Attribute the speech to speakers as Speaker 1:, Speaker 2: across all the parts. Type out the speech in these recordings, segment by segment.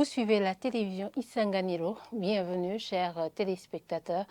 Speaker 1: Vous suivez la télévision Isanganiro. Bienvenue, chers téléspectateurs,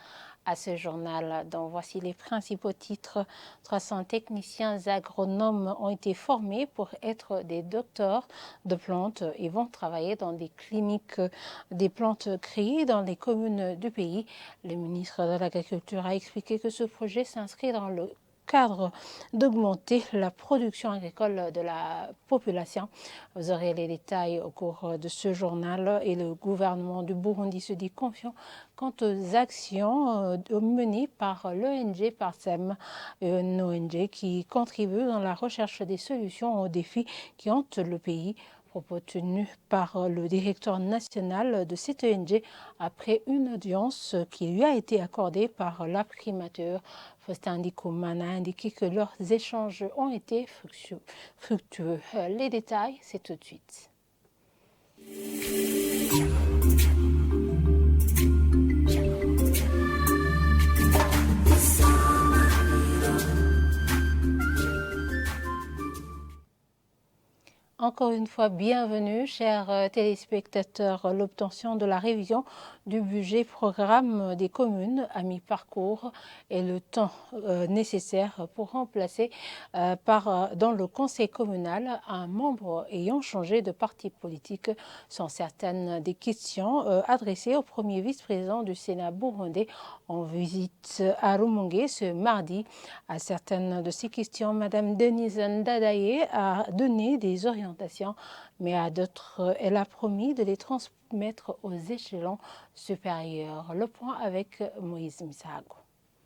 Speaker 1: à ce journal dont voici les principaux titres. 300 techniciens agronomes ont été formés pour être des docteurs de plantes et vont travailler dans des cliniques des plantes créées dans les communes du pays. Le ministre de l'Agriculture a expliqué que ce projet s'inscrit dans le cadre d'augmenter la production agricole de la population. Vous aurez les détails au cours de ce journal et le gouvernement du Burundi se dit confiant quant aux actions menées par l'ONG Parsem, une ONG qui contribue dans la recherche des solutions aux défis qui hantent le pays. Propos tenus par le directeur national de cette ONG après une audience qui lui a été accordée par la primature. Faustin Ndikoumana a indiqué que leurs échanges ont été fructueux. Les détails, c'est tout de suite. Encore une fois, bienvenue, chers téléspectateurs. L'obtention de la révision du budget programme des communes à mi-parcours est le temps nécessaire pour remplacer dans le conseil communal un membre ayant changé de parti politique. Sont certaines des questions adressées au premier vice-président du Sénat burundais en visite à Rumongue ce mardi. À certaines de ces questions, Mme Denise Ndadaye a donné des orientations, mais à d'autres, elle a promis de les transmettre aux échelons supérieurs. Le point avec Moïse Misago.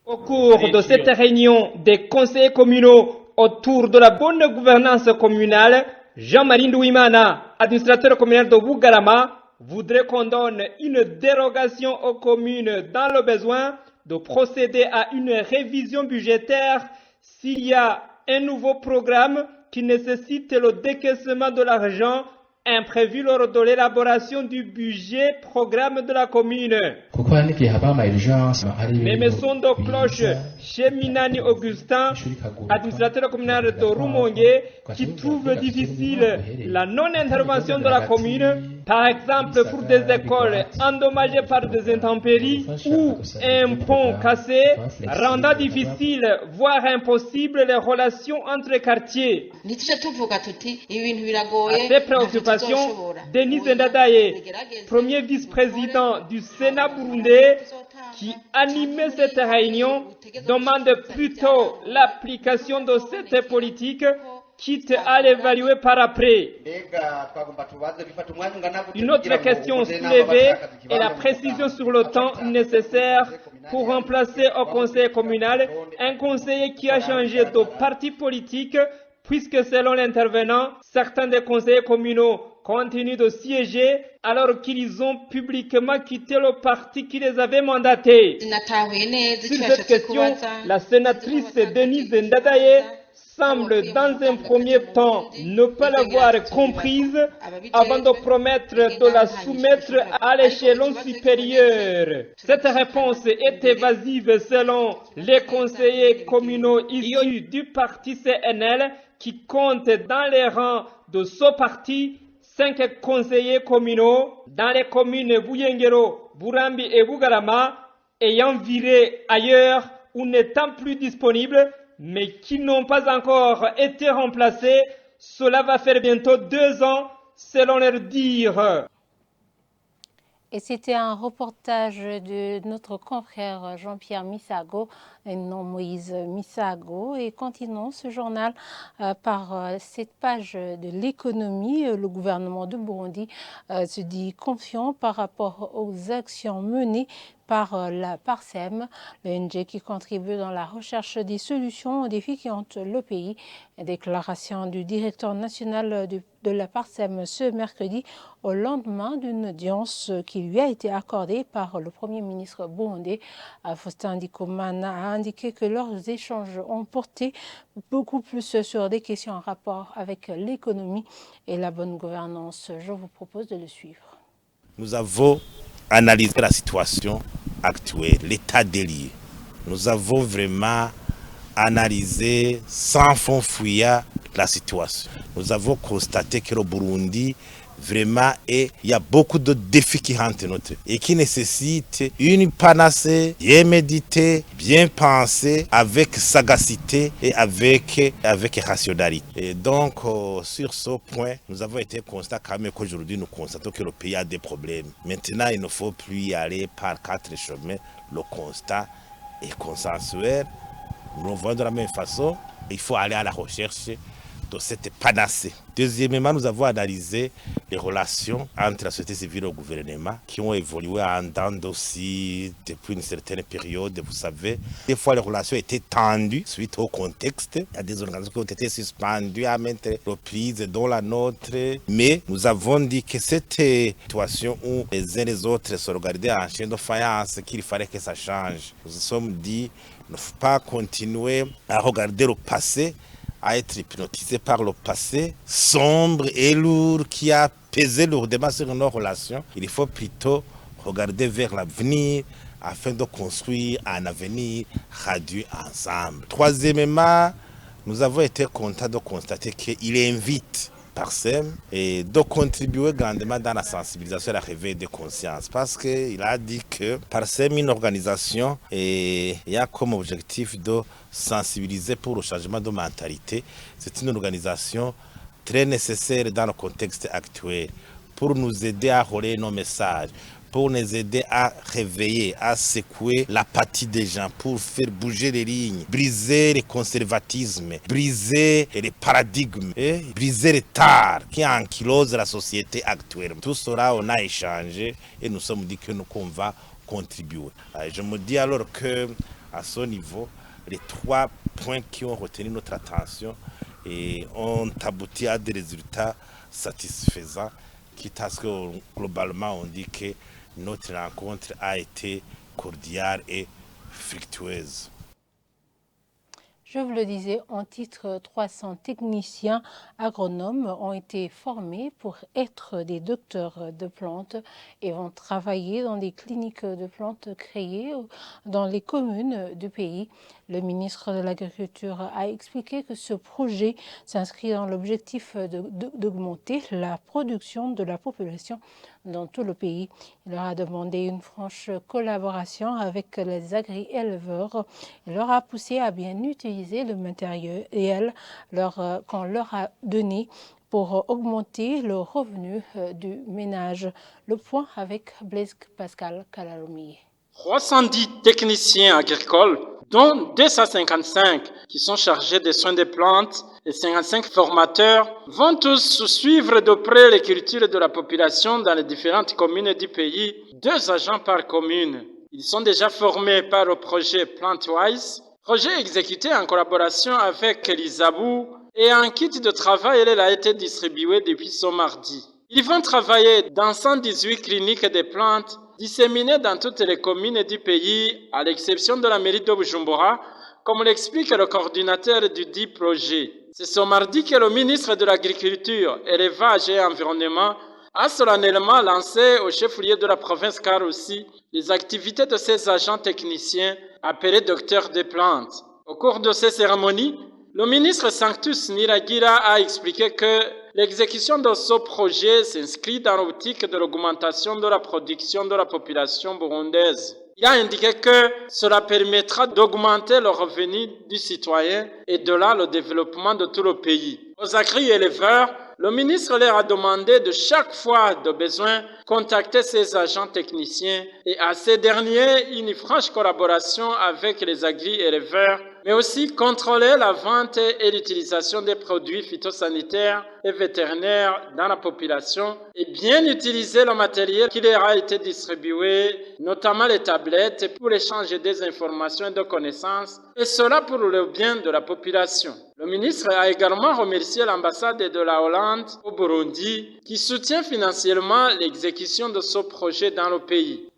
Speaker 2: Au cours de cette réunion des conseillers communaux autour de la bonne gouvernance communale, Jean-Marie Ndouimana, administrateur communal de Bugarama, voudrait qu'on donne une dérogation aux communes dans le besoin de procéder à une révision budgétaire s'il y a un nouveau programme qui nécessite le décaissement de l'argent imprévu lors de l'élaboration du budget programme de la commune. Mais mes sons de cloche chez Minani Augustin, administrateur communal de Rumongue, qui trouve difficile la non-intervention de la commune, par exemple pour des écoles endommagées par des intempéries ou un pont cassé, rendant difficile, voire impossible, les relations entre les quartiers. À ces préoccupations, Denis Ndadaye, premier vice-président du Sénat burundais, qui animait cette réunion, demande plutôt l'application de cette politique, quitte à l'évaluer par après. Une autre question soulevée est la précision sur le temps nécessaire pour remplacer au conseil communal un conseiller qui a changé de parti politique, puisque selon l'intervenant, certains des conseillers communaux continuent de siéger alors qu'ils ont publiquement quitté le parti qui les avait mandatés. Sur cette question, la sénatrice Denise Ndadaye semble dans un premier temps ne pas l'avoir comprise avant de promettre de la soumettre à l'échelon supérieur. Cette réponse est évasive selon les conseillers communaux issus du parti CNL qui compte dans les rangs de ce parti 5 conseillers communaux dans les communes Buyengero, Burambi et Bugarama ayant viré ailleurs ou n'étant plus disponibles mais qui n'ont pas encore été remplacés. Cela va faire bientôt 2 ans selon leur dire.
Speaker 1: Et c'était un reportage de notre confrère Jean-Pierre Misago, et non Moïse Misago. Et continuons ce journal par cette page de l'économie. Le gouvernement de Burundi se dit confiant par rapport aux actions menées par la Parsem, l'ONG qui contribue dans la recherche des solutions aux défis qui hantent le pays. Une déclaration du directeur national de la Parsem ce mercredi au lendemain d'une audience qui lui a été accordée par le Premier ministre burundais. Faustin Ndikoumana a indiqué que leurs échanges ont porté beaucoup plus sur des questions en rapport avec l'économie et la bonne gouvernance. Je vous propose de le suivre.
Speaker 3: Nous avons analysé la situation actuelle, l'état des lieux. Nous avons vraiment analysé sans fond fouillat la situation. Nous avons constaté que le Burundi, vraiment, il y a beaucoup de défis qui hantent notre et qui nécessitent une panacée bien méditée, bien pensée, avec sagacité et avec rationalité. Et donc, sur ce point, nous avons été constatés quand même qu'aujourd'hui, nous constatons que le pays a des problèmes. Maintenant, il ne faut plus y aller par 4 chemins. Le constat est consensuel. Nous le voyons de la même façon. Il faut aller à la recherche de cette panacée. Deuxièmement, nous avons analysé les relations entre la société civile et le gouvernement qui ont évolué en dents aussi depuis une certaine période. Vous savez, des fois les relations étaient tendues suite au contexte. Il y a des organisations qui ont été suspendues à maintes reprises, dont la nôtre. Mais nous avons dit que cette situation où les uns et les autres se regardaient en chaîne de faïence, qu'il fallait que ça change. Nous nous sommes dit, il ne faut pas continuer à regarder le passé, à être hypnotisé par le passé sombre et lourd qui a pesé lourdement sur nos relations. Il faut plutôt regarder vers l'avenir afin de construire un avenir radieux ensemble. Troisièmement, nous avons été contents de constater qu'il invite Parsem et de contribuer grandement dans la sensibilisation et la réveil de conscience parce qu'il a dit que Parsem, une organisation, et il a comme objectif de sensibiliser pour le changement de mentalité. C'est une organisation très nécessaire dans le contexte actuel pour nous aider à relayer nos messages, pour nous aider à réveiller, à secouer l'apathie des gens, pour faire bouger les lignes, briser les conservatismes, briser les paradigmes, briser les tares qui ankylosent la société actuelle. Tout cela, on a échangé et nous sommes dit que nous qu'on va contribuer. Je me dis alors que à ce niveau, les 3 points qui ont retenu notre attention et ont abouti à des résultats satisfaisants, quitte à ce que globalement on dit que notre rencontre a été cordiale et fructueuse.
Speaker 1: Je vous le disais, en titre, 300 techniciens agronomes ont été formés pour être des docteurs de plantes et vont travailler dans des cliniques de plantes créées dans les communes du pays. Le ministre de l'Agriculture a expliqué que ce projet s'inscrit dans l'objectif d'augmenter la production de la population dans tout le pays. Il leur a demandé une franche collaboration avec les agri-éleveurs. Il leur a poussé à bien utiliser le matériel qu'on leur a donné pour augmenter le revenu du ménage. Le point avec Blaise Pascal Kalalomié.
Speaker 4: 310 techniciens agricoles, dont 255 qui sont chargés des soins des plantes et 55 formateurs, vont tous suivre de près les cultures de la population dans les différentes communes du pays, 2 agents par commune. Ils sont déjà formés par le projet PlantWise, projet exécuté en collaboration avec l'ISABU, et un kit de travail a été distribué depuis ce mardi. Ils vont travailler dans 118 cliniques des plantes disséminées dans toutes les communes du pays, à l'exception de la mairie de Bujumbura, comme l'explique le coordinateur du dit projet. C'est ce mardi que le ministre de l'Agriculture, Élevage et Environnement a solennellement lancé au chef-lieu de la province Karoussi les activités de ses agents techniciens appelés docteurs des plantes. Au cours de ces cérémonies, le ministre Sanctus Niragira a expliqué que l'exécution de ce projet s'inscrit dans l'optique de l'augmentation de la production de la population burundaise. Il a indiqué que cela permettra d'augmenter le revenu du citoyen et de là le développement de tout le pays. Aux agri-éleveurs, le ministre leur a demandé de chaque fois de besoin contacter ses agents techniciens et à ces derniers une franche collaboration avec les agri-éleveurs, mais aussi contrôler la vente et l'utilisation des produits phytosanitaires et vétérinaires dans la population et bien utiliser le matériel qui leur a été distribué, notamment les tablettes pour l'échange des informations et de connaissances, et cela pour le bien de la population. Le ministre a également remercié l'ambassade de la Hollande au Burundi qui soutient financièrement l'exécution de ce projet dans le pays.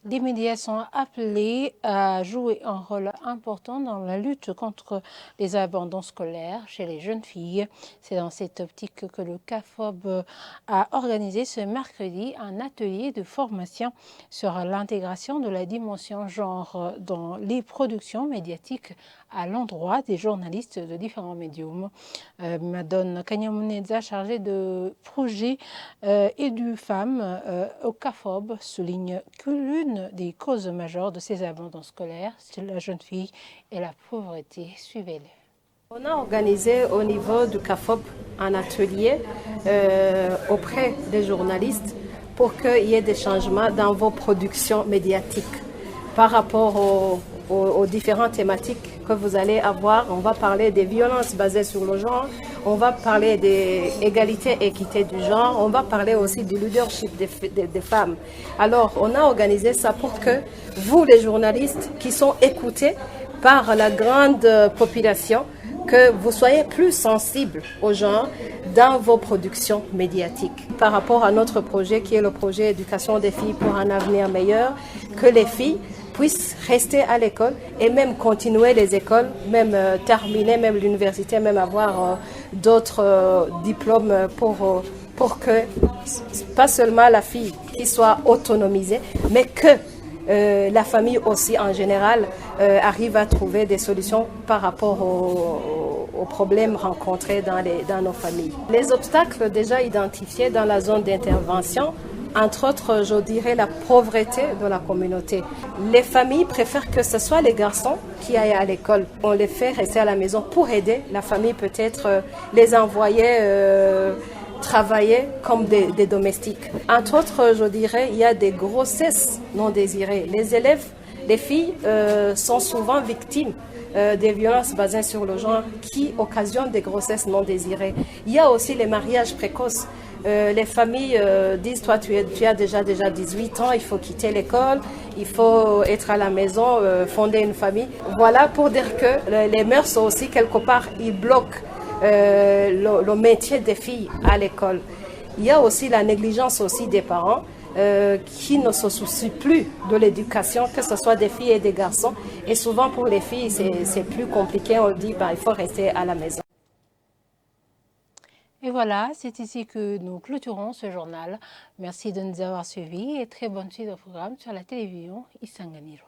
Speaker 1: Les médias sont appelés à jouer un rôle important dans la lutte contre les abandons scolaires chez les jeunes filles. C'est dans cette optique que le CAFOB a organisé ce mercredi un atelier de formation sur l'intégration de la dimension genre dans les productions médiatiques à l'endroit des journalistes de différents médiums. Madone Kanyamuneza, chargée de projet et du femmes au CAFOB, souligne que l'une des causes majeures de ces abandons scolaires, c'est la jeune fille et la pauvreté. Suivez-les.
Speaker 5: On a organisé au niveau du CAFOB un atelier auprès des journalistes pour qu'il y ait des changements dans vos productions médiatiques par rapport aux différentes thématiques que vous allez avoir. On va parler des violences basées sur le genre, on va parler des égalités et équité du genre, on va parler aussi du leadership des femmes. Alors, on a organisé ça pour que vous, les journalistes qui sont écoutés par la grande population, que vous soyez plus sensibles au genre dans vos productions médiatiques. Par rapport à notre projet qui est le projet Éducation des filles pour un avenir meilleur, que les filles puissent rester à l'école et même continuer les écoles, même terminer même l'université, même avoir d'autres diplômes pour que pas seulement la fille qui soit autonomisée, mais que la famille aussi en général arrive à trouver des solutions par rapport aux problèmes rencontrés dans nos familles. Les obstacles déjà identifiés dans la zone d'intervention, entre autres, je dirais la pauvreté de la communauté. Les familles préfèrent que ce soit les garçons qui aillent à l'école. On les fait rester à la maison pour aider. La famille peut-être les envoyer travailler comme des domestiques. Entre autres, je dirais, il y a des grossesses non désirées. Les élèves, les filles sont souvent victimes des violences basées sur le genre qui occasionnent des grossesses non désirées. Il y a aussi les mariages précoces. Les familles disent, toi tu as déjà 18 ans, il faut quitter l'école, il faut être à la maison, fonder une famille. Voilà pour dire que les mœurs sont aussi quelque part, ils bloquent le métier des filles à l'école. Il y a aussi la négligence aussi des parents qui ne se soucient plus de l'éducation, que ce soit des filles et des garçons. Et souvent pour les filles, c'est plus compliqué, on dit il faut rester à la maison.
Speaker 1: Et voilà, c'est ici que nous clôturons ce journal. Merci de nous avoir suivis et très bonne suite au programme sur la télévision Isanganiro.